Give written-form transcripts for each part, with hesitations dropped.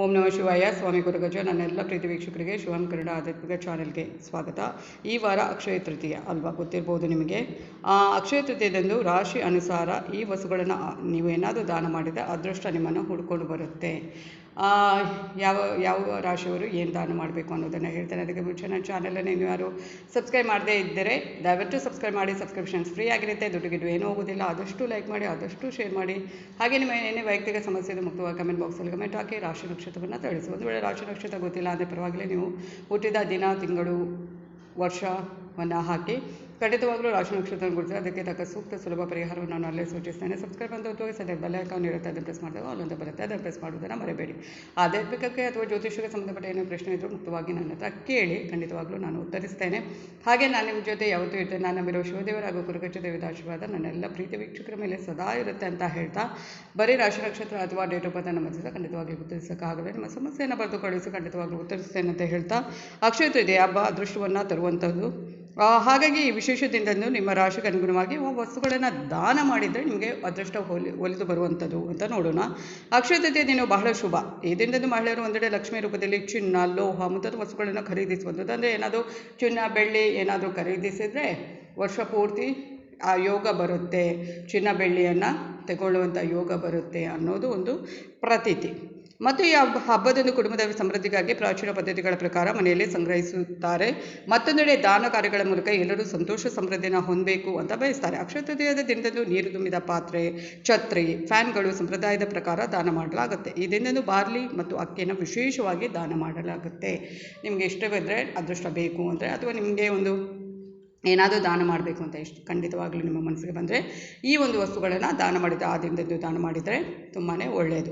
ಓಂ ನಮಃ ಶಿವಾಯ. ಸ್ವಾಮಿ ಗುರುಗಜ. ನನ್ನೆಲ್ಲ ಪ್ರೀತಿ ವೀಕ್ಷಕರಿಗೆ ಶಿವಂ ಕನ್ನಡ ಆಧ್ಯಾತ್ಮಿಕ ಚಾನೆಲ್ಗೆ ಸ್ವಾಗತ. ಈ ವಾರ ಅಕ್ಷಯ ತೃತೀಯ ಅಲ್ವಾ, ಗೊತ್ತಿರ್ಬೋದು ನಿಮಗೆ. ಅಕ್ಷಯ ತೃತೀಯದಂದು ರಾಶಿ ಅನುಸಾರ ಈ ವಸ್ತುಗಳನ್ನು ನೀವು ಏನಾದರೂ ದಾನ ಮಾಡಿದರೆ ಅದೃಷ್ಟ ನಿಮ್ಮನ್ನು ಹುಡ್ಕೊಂಡು ಬರುತ್ತೆ. ಯಾವ ಯಾವ ರಾಶಿಯವರು ಏನು ದಾನ ಮಾಡಬೇಕು ಅನ್ನೋದನ್ನು ಹೇಳ್ತೇನೆ. ಅದಕ್ಕೆ ಮುಂಚೆ ನನ್ನ ಚಾನಲನ್ನು ನೀವು ಯಾರು ಸಬ್ಸ್ಕ್ರೈಬ್ ಮಾಡದೇ ಇದ್ದರೆ ದಯವಿಟ್ಟು ಸಬ್ಸ್ಕ್ರೈಬ್ ಮಾಡಿ. ಸಬ್ಸ್ಕ್ರಿಪ್ಷನ್ಸ್ ಫ್ರೀ ಆಗಿರುತ್ತೆ, ದುಡ್ಡು ಏನೂ ಹೋಗೋದಿಲ್ಲ. ಆದಷ್ಟು ಲೈಕ್ ಮಾಡಿ, ಆದಷ್ಟು ಶೇರ್ ಮಾಡಿ. ಹಾಗೆ ನಿಮ್ಮ ಏನೇ ವೈಯಕ್ತಿಕ ಸಮಸ್ಯೆ ಇದೆ ಮುಕ್ತವಾಗಿ ಕಮೆಂಟ್ ಬಾಕ್ಸಲ್ಲಿ ಕಮೆಂಟ್ ಹಾಕಿ ರಾಶಿ ನಕ್ಷತ್ರವನ್ನು ತಿಳಿಸಿ. ಒಂದು ವೇಳೆ ರಾಶಿ ನಕ್ಷತ್ರ ಗೊತ್ತಿಲ್ಲ ಅಂದರೆ ಪರವಾಗಿಲ್ಲ, ನೀವು ಹುಟ್ಟಿದ ದಿನ, ತಿಂಗಳು, ವರ್ಷವನ್ನು ಹಾಕಿ ಖಂಡಿತವಾಗಲೂ ರಾಶಿ ನಕ್ಷತ್ರ ಗುರುತಿಸಿ ಅದಕ್ಕೆ ತಕ್ಕ ಸೂಕ್ತ ಸುಲಭ ಪರಿಹಾರವನ್ನು ನಾನು ಅಲ್ಲೇ ಸೂಚಿಸ್ತೇನೆ. ಸಬ್ಸ್ಕ್ರೈಬ್ ಅಂತ ಹೊತ್ತು ಸದ್ಯ ಬೆಲ್ ಐಕಾನ್ ಇರುತ್ತೆ, ಅದನ್ನು ಪ್ರೆಸ್ ಮಾಡಿದಾಗ ಅಲ್ಲೊಂದು ಬರುತ್ತೆ, ಅದನ್ನು ಪ್ರೆಸ್ ಮಾಡುವುದನ್ನು ಮರೆಯಬೇಡಿ. ಆಧ್ಯಾತ್ಮಿಕಕ್ಕೆ ಅಥವಾ ಜ್ಯೋತಿಷಕ್ಕೆ ಸಂಬಂಧಪಟ್ಟ ಏನೋ ಪ್ರಶ್ನೆ ಇದ್ದರೂ ಮುಕ್ತವಾಗಿ ನನ್ನ ಹತ್ರ ಕೇಳಿ, ಖಂಡಿತವಾಗ್ಲೂ ನಾನು ಉತ್ತರಿಸ್ತೇನೆ. ಹಾಗೆ ನಾನು ನಿಮ್ಮ ಜೊತೆ ಯಾವತ್ತೂ ಇರ್ತೇನೆ. ನಾನು ನಂಬಿರೋ ಶಿವದೇವರ ಹಾಗೂ ಕುರುಗಚ್ಚ ದೇವದ ಆಶೀರ್ವಾದ ನನ್ನೆಲ್ಲ ಪ್ರೀತಿ ವೀಕ್ಷಕರ ಮೇಲೆ ಸದಾ ಇರುತ್ತೆ ಅಂತ ಹೇಳ್ತಾ, ಬರೀ ರಾಶಿ ನಕ್ಷತ್ರ ಅಥವಾ ಡೇಟ್ ಆಫ್ ಬರ್ತ್ ನಮ್ಮದಿಲ್ಲ, ಖಂಡಿತವಾಗ್ಲೂ ಉತ್ತರಿಸೋಕ್ಕಾಗಲ್ಲ. ನಿಮ್ಮ ಸಮಸ್ಯೆಯನ್ನು ಬರೆದು ಕಳಿಸಿ, ಖಂಡಿತವಾಗ್ಲೂ ಉತ್ತರಿಸ್ತೇನೆ ಅಂತ ಹೇಳ್ತಾ, ಅಕ್ಷಯ ತೃತೀಯ ಹಬ್ಬ ಅದೃಷ್ಟವನ್ನು ತರುವಂಥದ್ದು. ಹಾಗಾಗಿ ಈ ವಿಶೇಷ ದಿನದಂದು ನಿಮ್ಮ ರಾಶಿಗೆ ಅನುಗುಣವಾಗಿ ವಸ್ತುಗಳನ್ನು ದಾನ ಮಾಡಿದರೆ ನಿಮಗೆ ಅದೃಷ್ಟ ಒಲಿದು ಬರುವಂಥದ್ದು ಅಂತ ನೋಡೋಣ. ಅಕ್ಷಯ ತೃತೀಯ ದಿನ ಬಹಳ ಶುಭ. ಈ ದಿನದಂದು ಮಹಿಳೆಯರು ಒಂದೆಡೆ ಲಕ್ಷ್ಮೀ ರೂಪದಲ್ಲಿ ಚಿನ್ನ, ಲೋಹ ಮುಂತಾದ ವಸ್ತುಗಳನ್ನು ಖರೀದಿಸುವಂಥದ್ದು. ಅಂದರೆ ಏನಾದರೂ ಚಿನ್ನ, ಬೆಳ್ಳಿ ಏನಾದರೂ ಖರೀದಿಸಿದರೆ ವರ್ಷ ಪೂರ್ತಿ ಆ ಯೋಗ ಬರುತ್ತೆ, ಚಿನ್ನ ಬೆಳ್ಳಿಯನ್ನು ತಗೊಳ್ಳುವಂಥ ಯೋಗ ಬರುತ್ತೆ ಅನ್ನೋದು ಒಂದು ಪ್ರತೀತಿ. ಮತ್ತು ಈ ಹಬ್ಬದಂದು ಕುಟುಂಬದ ಸಮೃದ್ಧಿಗಾಗಿ ಪ್ರಾಚೀನ ಪದ್ಧತಿಗಳ ಪ್ರಕಾರ ಮನೆಯಲ್ಲಿ ಸಂಗ್ರಹಿಸುತ್ತಾರೆ. ಮತ್ತೊಂದೆಡೆ ದಾನ ಕಾರ್ಯಗಳ ಮೂಲಕ ಎಲ್ಲರೂ ಸಂತೋಷ ಸಮೃದ್ಧಿಯನ್ನು ಹೊಂದಬೇಕು ಅಂತ ಬಯಸ್ತಾರೆ. ಅಕ್ಷಯ ತೃತೀಯದ ದಿನದಂದು ನೀರು ತುಂಬಿದ ಪಾತ್ರೆ, ಛತ್ರಿ, ಫ್ಯಾನ್ಗಳು ಸಂಪ್ರದಾಯದ ಪ್ರಕಾರ ದಾನ ಮಾಡಲಾಗುತ್ತೆ. ಈ ದಿನದಂದು ಬಾರ್ಲಿ ಮತ್ತು ಅಕ್ಕಿಯನ್ನು ವಿಶೇಷವಾಗಿ ದಾನ ಮಾಡಲಾಗುತ್ತೆ. ನಿಮಗೆ ಇಷ್ಟವಿದ್ದರೆ, ಅದೃಷ್ಟ ಬೇಕು ಅಂದರೆ, ಅಥವಾ ನಿಮಗೆ ಒಂದು ಏನಾದರೂ ದಾನ ಮಾಡಬೇಕು ಅಂತ ಖಂಡಿತವಾಗಲೂ ನಿಮ್ಮ ಮನಸ್ಸಿಗೆ ಬಂದರೆ ಈ ಒಂದು ವಸ್ತುಗಳನ್ನು ದಾನ ಮಾಡಿದರೆ, ಆ ದಿನದಂದು ದಾನ ಮಾಡಿದರೆ ತುಂಬಾ ಒಳ್ಳೆಯದು.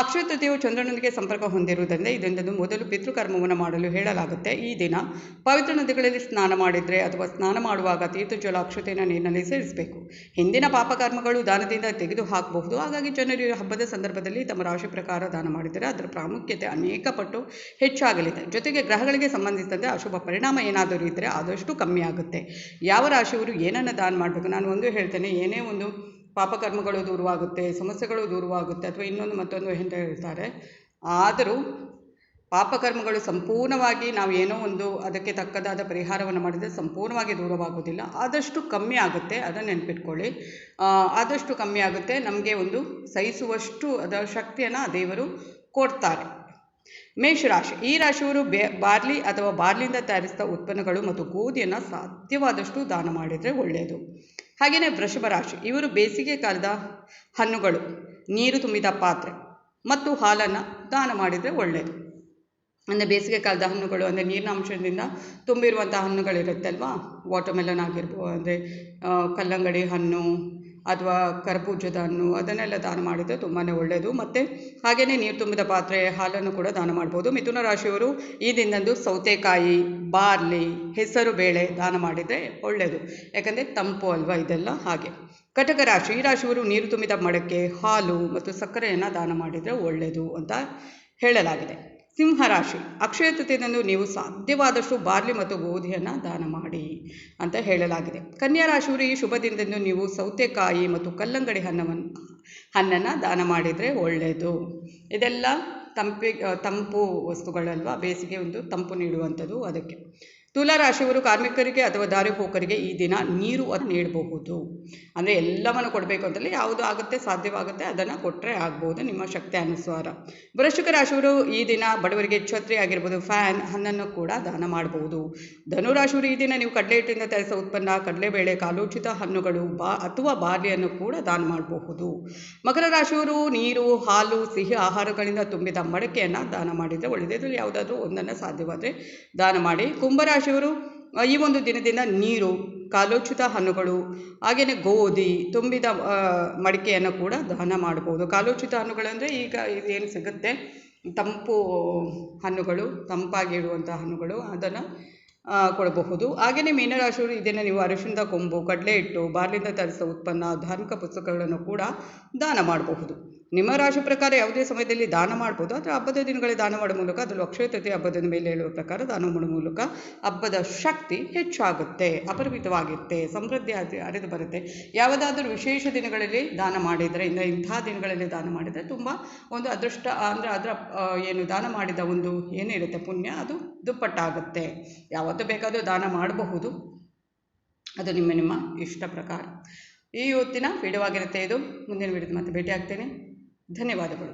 ಅಕ್ಷಯ ತೃತೀಯವು ಚಂದ್ರನೊಂದಿಗೆ ಸಂಪರ್ಕ ಹೊಂದಿರುವುದರಿಂದ ಇದೊಂದು ಮೊದಲು ಪಿತೃಕರ್ಮವನ್ನು ಮಾಡಲು ಹೇಳಲಾಗುತ್ತೆ. ಈ ದಿನ ಪವಿತ್ರ ನದಿಗಳಲ್ಲಿ ಸ್ನಾನ ಮಾಡಿದರೆ ಅಥವಾ ಸ್ನಾನ ಮಾಡುವಾಗ ತೀರ್ಥಜಲ ಅಕ್ಷತೆಯನ್ನು ನೀರಿನಲ್ಲಿ ಸೇರಿಸಬೇಕು. ಹಿಂದಿನ ಪಾಪಕರ್ಮಗಳು ದಾನದಿಂದ ತೆಗೆದು ಹಾಕಬಹುದು. ಹಾಗಾಗಿ ಜನರು ಹಬ್ಬದ ಸಂದರ್ಭದಲ್ಲಿ ತಮ್ಮ ರಾಶಿ ಪ್ರಕಾರ ದಾನ ಮಾಡಿದರೆ ಅದರ ಪ್ರಾಮುಖ್ಯತೆ ಅನೇಕ ಪಟ್ಟು ಹೆಚ್ಚಾಗಲಿದೆ. ಜೊತೆಗೆ ಗ್ರಹಗಳಿಗೆ ಸಂಬಂಧಿಸಿದಂತೆ ಅಶುಭ ಪರಿಣಾಮ ಏನಾದರೂ ಇದ್ದರೆ ಆದಷ್ಟು ಕಮ್ಮಿ ಆಗುತ್ತೆ. ಯಾವ ರಾಶಿಯವರು ಏನನ್ನು ದಾನ ಮಾಡಬೇಕು, ನಾನು ಒಂದು ಹೇಳ್ತೇನೆ. ಏನೇ ಒಂದು ಪಾಪಕರ್ಮಗಳು ದೂರವಾಗುತ್ತೆ, ಸಮಸ್ಯೆಗಳು ದೂರವಾಗುತ್ತೆ, ಅಥವಾ ಇನ್ನೊಂದು ಮತ್ತೊಂದು ಅಂತ ಹೇಳ್ತಾರೆ. ಆದರೂ ಪಾಪಕರ್ಮಗಳು ಸಂಪೂರ್ಣವಾಗಿ ನಾವು ಏನೋ ಒಂದು ಅದಕ್ಕೆ ತಕ್ಕದಾದ ಪರಿಹಾರವನ್ನು ಮಾಡಿದರೆ ಸಂಪೂರ್ಣವಾಗಿ ದೂರವಾಗೋದಿಲ್ಲ, ಆದಷ್ಟು ಕಮ್ಮಿ ಆಗುತ್ತೆ. ಅದನ್ನು ನೆನಪಿಟ್ಕೊಳ್ಳಿ. ಆದಷ್ಟು ಕಮ್ಮಿ ಆಗುತ್ತೆ. ನಮಗೆ ಒಂದು ಸಹಿಸುವಷ್ಟು ಅದರ ಶಕ್ತಿಯನ್ನು ದೇವರು ಕೊಡ್ತಾರೆ. ಮೇಷರಾಶಿ. ಈ ರಾಶಿಯವರು ಬಾರ್ಲಿ ಅಥವಾ ಬಾರ್ಲಿಯಿಂದ ತಯಾರಿಸಿದ ಉತ್ಪನ್ನಗಳು ಮತ್ತು ಗೋಧಿಯನ್ನು ಸಾಧ್ಯವಾದಷ್ಟು ದಾನ ಮಾಡಿದರೆ ಒಳ್ಳೆಯದು. ಹಾಗೆಯೇ ವೃಷಭ ರಾಶಿ. ಇವರು ಬೇಸಿಗೆ ಕಾಲದ ಹಣ್ಣುಗಳು, ನೀರು ತುಂಬಿದ ಪಾತ್ರೆ ಮತ್ತು ಹಾಲನ್ನು ದಾನ ಮಾಡಿದರೆ ಒಳ್ಳೆಯದು. ಅಂದರೆ ಬೇಸಿಗೆ ಕಾಲದ ಹಣ್ಣುಗಳು ಅಂದರೆ ನೀರಿನ ಅಂಶದಿಂದ ತುಂಬಿರುವಂಥ ಹಣ್ಣುಗಳಿರುತ್ತೆ ಅಲ್ವಾ, ವಾಟರ್ಮೆಲನ್ ಆಗಿರ್ಬೋದು, ಅಂದರೆ ಕಲ್ಲಂಗಡಿ ಹಣ್ಣು ಅಥವಾ ಕರ್ಬೂಜದ ಹಣ್ಣು, ಅದನ್ನೆಲ್ಲ ದಾನ ಮಾಡಿದರೆ ತುಂಬಾ ಒಳ್ಳೆಯದು. ಮತ್ತು ಹಾಗೆಯೇ ನೀರು ತುಂಬಿದ ಪಾತ್ರೆ, ಹಾಲನ್ನು ಕೂಡ ದಾನ ಮಾಡ್ಬೋದು. ಮಿಥುನ ರಾಶಿಯವರು ಈ ದಿನದಂದು ಸೌತೆಕಾಯಿ, ಬಾರ್ಲಿ, ಹೆಸರು ಬೇಳೆ ದಾನ ಮಾಡಿದರೆ ಒಳ್ಳೆಯದು, ಯಾಕಂದರೆ ತಂಪು ಅಲ್ವಾ ಇದೆಲ್ಲ. ಹಾಗೆ ಕಟಕ ರಾಶಿ. ಈ ರಾಶಿಯವರು ನೀರು ತುಂಬಿದ ಮಡಕೆ, ಹಾಲು ಮತ್ತು ಸಕ್ಕರೆಯನ್ನು ದಾನ ಮಾಡಿದರೆ ಒಳ್ಳೆಯದು ಅಂತ ಹೇಳಲಾಗಿದೆ. ಸಿಂಹರಾಶಿ. ಅಕ್ಷಯ ತೃತೀಯದಂದು ನೀವು ಸಾಧ್ಯವಾದಷ್ಟು ಬಾರ್ಲಿ ಮತ್ತು ಗೋಧಿಯನ್ನು ದಾನ ಮಾಡಿ ಅಂತ ಹೇಳಲಾಗಿದೆ. ಕನ್ಯಾ ರಾಶಿಯವರು ಈ ಶುಭ ದಿನದಂದು ನೀವು ಸೌತೆಕಾಯಿ ಮತ್ತು ಕಲ್ಲಂಗಡಿ ಹಣ್ಣನ್ನು ದಾನ ಮಾಡಿದರೆ ಒಳ್ಳೆಯದು. ಇದೆಲ್ಲ ತಂಪು ವಸ್ತುಗಳಲ್ವಾ, ಬೇಸಿಗೆ ಒಂದು ತಂಪು ನೀಡುವಂಥದ್ದು. ಅದಕ್ಕೆ ತುಲಾ ರಾಶಿಯವರು ಕಾರ್ಮಿಕರಿಗೆ ಅಥವಾ ದಾರಿ ಹೋಕರಿಗೆ ಈ ದಿನ ನೀರು ನೀಡಬಹುದು. ಅಂದರೆ ಎಲ್ಲವನ್ನು ಕೊಡಬೇಕು ಅಂತಲೇ, ಯಾವುದು ಆಗುತ್ತೆ ಸಾಧ್ಯವಾಗುತ್ತೆ ಅದನ್ನು ಕೊಟ್ಟರೆ ಆಗ್ಬೋದು ನಿಮ್ಮ ಶಕ್ತಿ ಅನುಸಾರ. ವೃಶ್ಚಿಕ ರಾಶಿಯವರು ಈ ದಿನ ಬಡವರಿಗೆ ಛತ್ರಿ ಆಗಿರ್ಬೋದು, ಫ್ಯಾನ್, ಹಣ್ಣನ್ನು ಕೂಡ ದಾನ ಮಾಡಬಹುದು. ಧನುರಾಶಿಯವರು ಈ ದಿನ ನೀವು ಕಡಲೆ ಹಿಟ್ಟಿಂದ ತಯಾರಿಸಿದ ಉತ್ಪನ್ನ, ಕಡಲೆಬೇಳೆ, ಕಾಲೋಚಿತ ಹಣ್ಣುಗಳು ಅಥವಾ ಬಾರ್ಲಿಯನ್ನು ಕೂಡ ದಾನ ಮಾಡಬಹುದು. ಮಕರ ರಾಶಿಯವರು ನೀರು, ಹಾಲು, ಸಿಹಿ ಆಹಾರಗಳಿಂದ ತುಂಬಿದ ಮಡಕೆಯನ್ನು ದಾನ ಮಾಡಿದರೆ ಒಳ್ಳೆಯದು. ಇದರಲ್ಲಿ ಯಾವುದಾದ್ರೂ ಒಂದನ್ನು ಸಾಧ್ಯವಾದರೆ ದಾನ ಮಾಡಿ. ಕುಂಭರಾಶಿಯವರು ಈ ಒಂದು ದಿನದಿಂದ ನೀರು, ಕಾಲೋಚಿತ ಹಣ್ಣುಗಳು, ಹಾಗೆಯೇ ಗೋಧಿ ತುಂಬಿದ ಮಡಿಕೆಯನ್ನು ಕೂಡ ದಾನ ಮಾಡಬಹುದು. ಕಾಲೋಚಿತ ಹಣ್ಣುಗಳಂದರೆ ಈಗ ಇದೇನು ಸಿಗುತ್ತೆ ತಂಪು ಹಣ್ಣುಗಳು, ತಂಪಾಗಿ ಇಡುವಂಥ ಹಣ್ಣುಗಳು, ಅದನ್ನು ಕೊಡಬಹುದು. ಹಾಗೆಯೇ ಮೀನರಾಶಿಯವರು ಇದನ್ನು ನೀವು ಅರಿಶಿಣದ ಕೊಂಬು, ಕಡಲೆ ಹಿಟ್ಟು, ಬಾರ್ಲಿಂದ ತಯಾರಿಸಿದ ಉತ್ಪನ್ನ, ಧಾರ್ಮಿಕ ಪುಸ್ತಕಗಳನ್ನು ಕೂಡ ದಾನ ಮಾಡಬಹುದು. ನಿಮ್ಮ ರಾಶಿ ಪ್ರಕಾರ ಯಾವುದೇ ಸಮಯದಲ್ಲಿ ದಾನ ಮಾಡ್ಬೋದು, ಆದರೆ ಹಬ್ಬದ ದಿನಗಳಲ್ಲಿ ದಾನ ಮಾಡೋ ಮೂಲಕ, ಅದರಲ್ಲೂ ಅಕ್ಷಯ ತೃತೀಯ ಹಬ್ಬದ ಮೇಲೆ ಹೇಳುವ ಪ್ರಕಾರ ದಾನ ಮಾಡೋ ಮೂಲಕ ಹಬ್ಬದ ಶಕ್ತಿ ಹೆಚ್ಚಾಗುತ್ತೆ, ಅಪರಿಮಿತವಾಗಿರುತ್ತೆ, ಸಮೃದ್ಧಿ ಹರಿದು ಬರುತ್ತೆ. ಯಾವುದಾದ್ರೂ ವಿಶೇಷ ದಿನಗಳಲ್ಲಿ ದಾನ ಮಾಡಿದರೆ, ಇಂಥ ದಿನಗಳಲ್ಲಿ ದಾನ ಮಾಡಿದರೆ ತುಂಬ ಒಂದು ಅದೃಷ್ಟ, ಅಂದರೆ ಅದರ ಏನು ದಾನ ಮಾಡಿದ ಒಂದು ಏನಿರುತ್ತೆ ಪುಣ್ಯ ಅದು ದುಪ್ಪಟ್ಟಾಗುತ್ತೆ. ಯಾವತ್ತೂ ಬೇಕಾದರೂ ದಾನ ಮಾಡಬಹುದು, ಅದು ನಿಮ್ಮ ಇಷ್ಟ ಪ್ರಕಾರ. ಈ ಹೊತ್ತಿನ ವಿಡಿಯೋ ಆಗಿರುತ್ತೆ ಇದು. ಮುಂದಿನ ವಿಡಿಯೋದ ಮತ್ತೆ ಭೇಟಿ ಆಗ್ತೇನೆ. ಧನ್ಯವಾದಗಳು.